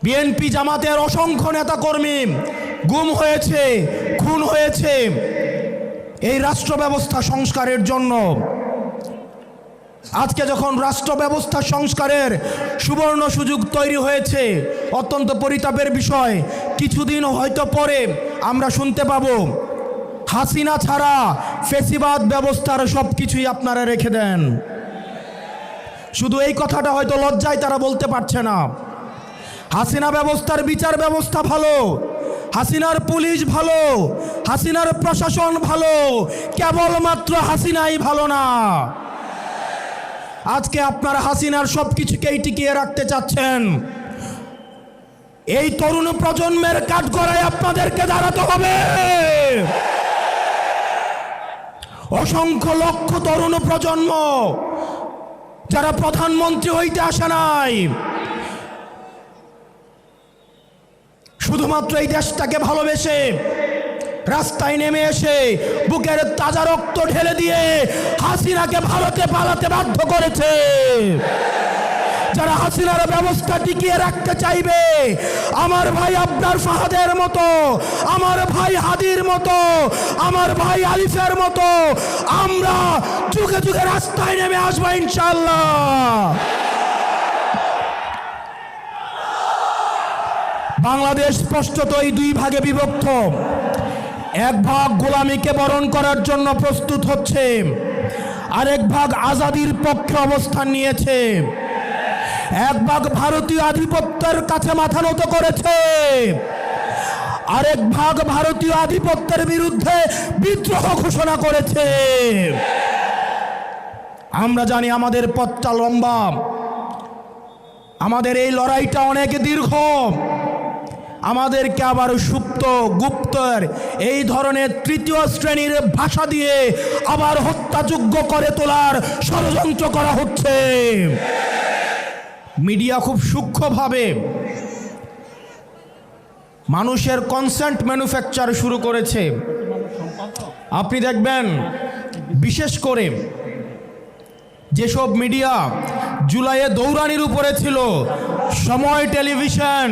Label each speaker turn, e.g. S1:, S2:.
S1: BNP জামাতের অসংখ্য নেতাকর্মী গুম হয়েছে, খুন হয়েছে এই রাষ্ট্র ব্যবস্থা সংস্কারের জন্য। আজকে যখন রাষ্ট্র ব্যবস্থা সংস্কারের সুবর্ণ সুযোগ তৈরি হয়েছে, অত্যন্ত পরিতাপের বিষয়, কিছুদিন হয়তো পরে আমরা শুনতে পাবো হাসিনা ছাড়া ফ্যাসিবাদ ব্যবস্থার সব কিছুই আপনারা রেখে দেন। শুধু এই কথাটা হয়তো লজ্জায় তারা বলতে পারছে না। হাসিনা ব্যবস্থার বিচার ব্যবস্থা ভালো, হাসিনার পুলিশ ভালো, হাসিনার প্রশাসন ভালো, কেবলমাত্র হাসিনাই ভালো না। আজকে আপনারা হাসিনার সব কিছুকেই টিকিয়ে রাখতে চাচ্ছেন। এই তরুণ প্রজন্মের কাঠগড়ায় আপনাদেরকে দাঁড়াতে হবে। অসংখ্য লক্ষ তরুণ প্রজন্ম যারা প্রধানমন্ত্রী হইতে আসে নাই, শুধুমাত্র এই দেশটাকে ভালোবেসে রাস্তায় নেমে এসে বুকের তাজা রক্ত ঢেলে দিয়ে হাসিনাকে ভারতে পালাতে বাধ্য করেছে। যারা হাসিনার ব্যবস্থা টিকিয়ে রাখতে চাইবে, আমার ভাই আবরার ফাহাদের মতো, আমার ভাই হাদির মতো, আমার ভাই আলিফের মতো আমরা যুগে যুগে রাস্তায় নেমে আসবো ইনশাআল্লাহ। বাংলাদেশ স্পষ্টতই দুই ভাগে বিভক্ত। এক ভাগ গোলামীকে বরণ করার জন্য প্রস্তুত হচ্ছে, আরেক ভাগ আজাদির পক্ষে অবস্থান নিয়েছে। এক ভাগ ভারতীয় আধিপত্যের কাছে মাথা নত করেছে, আরেক ভাগ ভারতীয় আধিপত্যের বিরুদ্ধে বিদ্রোহ ঘোষণা করেছে। আমরা জানি আমাদের পথটা লম্বা, আমাদের এই লড়াইটা অনেক দীর্ঘ। আমাদেরকে আবার সুপ্ত গুপ্তর এই ধরনের তৃতীয় শ্রেণীর ভাষা দিয়ে আবার হত্যাযোগ্য করে তোলার ষড়যন্ত্র করা হচ্ছে। মিডিয়া খুব সূক্ষ্মভাবে মানুষের কনসেন্ট ম্যানুফ্যাকচার শুরু করেছে। আপনি দেখবেন বিশেষ করে যেসব মিডিয়া জুলাইয়ে দৌড়ানির উপরে ছিল, সময় টেলিভিশন,